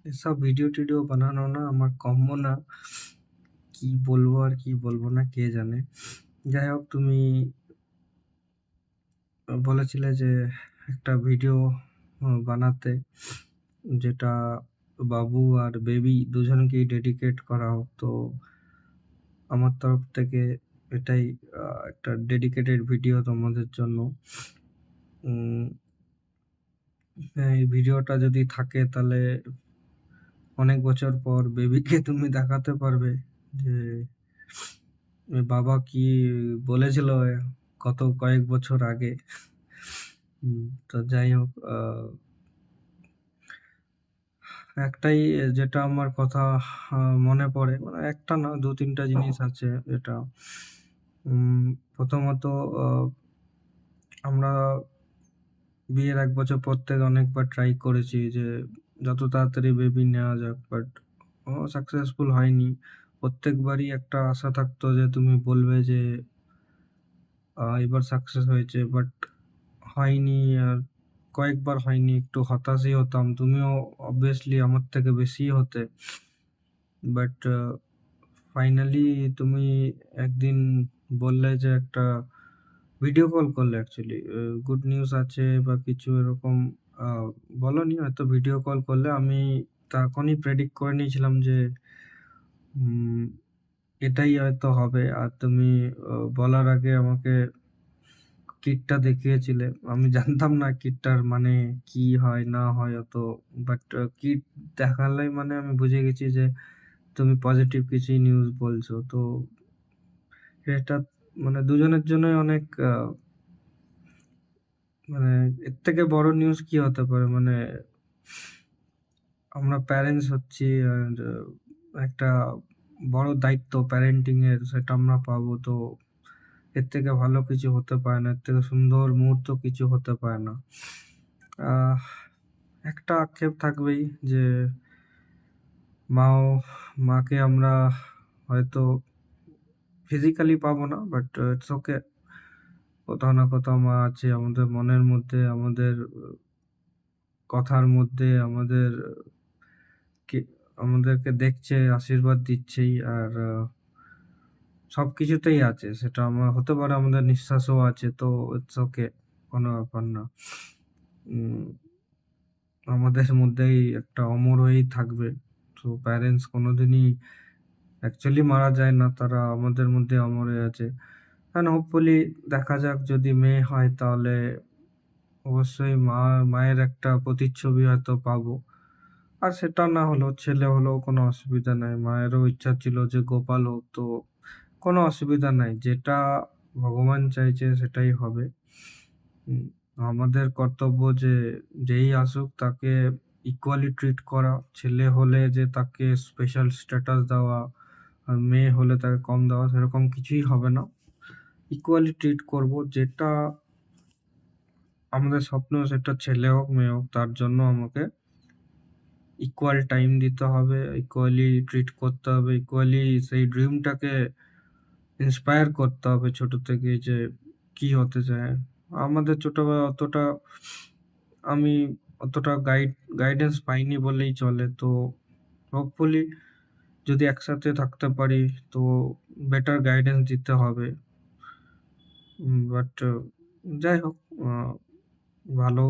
এসব ভিডিও-টিডিও বানানো না আমার কাম্য না। কি বলবো আর কি বলবো না কে জানে। যাই হোক তুমি বলেছিলে যে একটা ভিডিও বানাতে যেটা বাবু আর বেবি দুজনকেই ডেডিকেট করা হোক। তো আমার তরফ থেকে এটাই একটা ডেডিকেটেড ভিডিও তোমাদের জন্য। উম এই ভিডিওটা যদি থাকে তাহলে অনেক বছর পর বেবিকে তুমি দেখাতে পারবে যে বাবা কি বলেছিল গত কয়েক বছর আগে। তো যাই হোক একটাই যেটা আমার কথা মনে পড়ে মানে একটা না ২-৩ টা জিনিস আছে যেটা উম প্রথমত আ আমরা বিয়ের ১ বছর পর থেকে অনেকবার ট্রাই করেছি যে যত তাড়াতাড়ি বেবি নেওয়া যাক। বাট সাকসেসফুল হয়নি। প্রত্যেকবারই একটা আশা থাকতো যে তুমি বলবে যে এবার সাকসেস হয়েছে। বাট হয়নি আর কয়েকবার হয়নি। একটু হতাশই হতাম। তুমিও obviously আমার থেকে বেশিই হতে। বাট ফাইনালি তুমি একদিন বললে যে একটা ভিডিও কল করলে অ্যাকচুয়ালি। গুড নিউজ আছে বা কিছু এরকম আ বলোনি হয়তো ভিডিও কল করলে। আমি তখনই প্রেডিক্ট করে নিয়েছিলাম যে উম এটাই হয়তো হবে। আর তুমি বলার আগে আমাকে কিটটা দেখিয়েছিলে। আমি জানতাম না কিটটার মানে কি হয় না হয় অত। বাট কিট দেখালে মানে আমি বুঝে গেছি যে তুমি পজিটিভ কিছুই নিউজ বলছো। তো এটা মানে দুজনের জন্যই অনেক মানে এর থেকে বড় নিউজ কি হতে পারে? মানে আমরা প্যারেন্টস হচ্ছি আর একটা বড় দায়িত্ব প্যারেন্টিং এর সেটা আমরা পাবো। তো এর থেকে ভালো কিছু হতে পারে না। এর থেকে সুন্দর মুহূর্ত কিছু হতে পারে না। আহ একটা আক্ষেপ থাকবেই যে মাও মাকে আমরা হয়তো ফিজিক্যালি পাবো না। But it's okay. কোথাও না কোথাও মা আছে আমাদের মনের মধ্যে, আমাদের কথার মধ্যে, কে আমাদেরকে দেখছে, আশীর্বাদ দিচ্ছেই। আর সবকিছুতেই আছে। সেটা হতে পারে আমাদের নিঃশ্বাসেও আছে। তো ইটস ওকে। কোনো ব্যাপার না। উম আমাদের মধ্যেই একটা অমর হয়েই থাকবে। তো প্যারেন্টস কোনোদিনই অ্যাকচুয়ালি মারা যায় না। তারা আমাদের মধ্যে অমর হয়ে আছে। অ্যান্ড হোপফুলি দেখা যাক যদি মেয়ে হয় তাহলে অবশ্যই মায়ের একটা প্রতিচ্ছবি হয়তো পাবো। আর সেটা না হলেও ছেলে হলেও কোনো অসুবিধা নাই। মায়েরও ইচ্ছা ছিল যে গোপাল হোক। তো কোনো অসুবিধা নাই। যেটা ভগবান চাইছে সেটাই হবে। হুম, আমাদের কর্তব্য যে যেই আসুক তাকে ইকুয়ালি ট্রিট করা। ছেলে হলে যে তাকে স্পেশাল স্ট্যাটাস দেওয়া, আর মেয়ে হলে তাকে কম দেওয়া সেরকম কিছুই হবে না। ইকুয়ালি ট্রিট করব। যেটা আমাদের স্বপ্ন সেটা ছেলে হোক, মেয়ে হোক তার জন্য আমাকে ইকুয়াল টাইম দিতে হবে, ইকুয়ালি ট্রিট করতে হবে, ইকুয়ালি সেই ড্রিমটাকে ইন্সপায়ার করতে হবে ছোট থেকেই যে কি হতে চায়। আমাদের ছোটবেলায় আমি অতটা গাইডেন্স পাইনি বললেই চলে। তো হোপফুলি যদি একসাথে থাকতে পারি তো বেটার গাইডেন্স দিতে হবে। বাট যাই হোক আ ভালো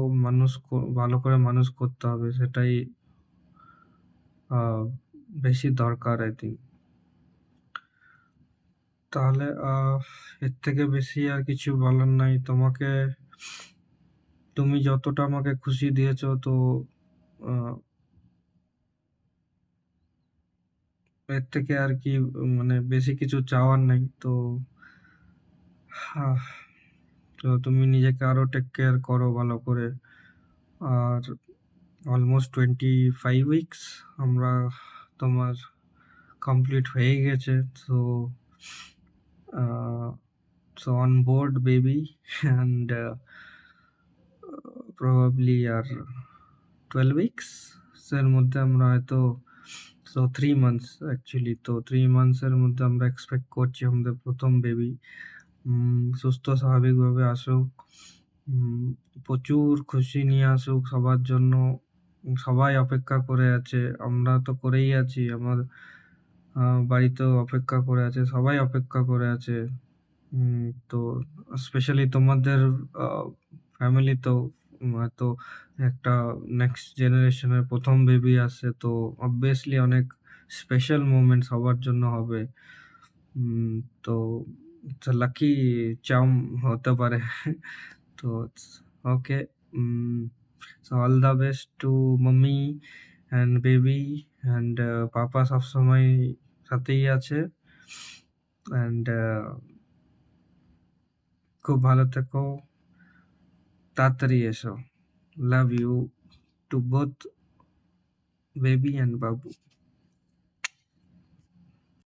ভালো করে মানুষ করতে হবে সেটাই আ বেশি দরকার I think। তাহলে এর থেকে বেশি আর কিছু বলার নাই। তুমি যতটা আমাকে খুশি দিয়েছো তো আ এর থেকে আর কি মানে বেশি কিছু চাওয়ার নাই। তো আহ তো তুমি নিজেকে আরো টেক কেয়ার করো ভালো করে। আর অলমোস্ট 25 উইকস আমরা তোমার কমপ্লিট হয়ে গেছে। So uh so on board baby and probably আর 12 উইকস এর মধ্যে আমরা হয়তো 3 মান্থস অ্যাকচুয়ালি। তো 3 মান্থস এর মধ্যে আমরা এক্সপেক্ট করছি আমাদের ১ম বেবি সুস্থ স্বাভাবিকভাবে আসুক। উম প্রচুর খুশি নিয়ে আসুক সবার জন্য। সবাই অপেক্ষা করে আছে। আমরা তো করেই আছি। আমার আ বাড়িতেও অপেক্ষা করে আছে। সবাই অপেক্ষা করে আছে। তো স্পেশালি তোমাদের আ ফ্যামিলিতেও হয়তো একটা নেক্সট জেনারেশন এর ১ম বেবি আসছে। তো obviously অনেক স্পেশাল মোমেন্ট সবার জন্য হবে। উম তো ইটস আ লাকি চার্ম হতে পারে। তো okay. Um so all the best to mummy and baby and papa সবসময় সাথেই আছে। অ্যান্ড খুব ভালো থেকো। তাড়াতাড়ি এসো। Love you to both baby and Babu.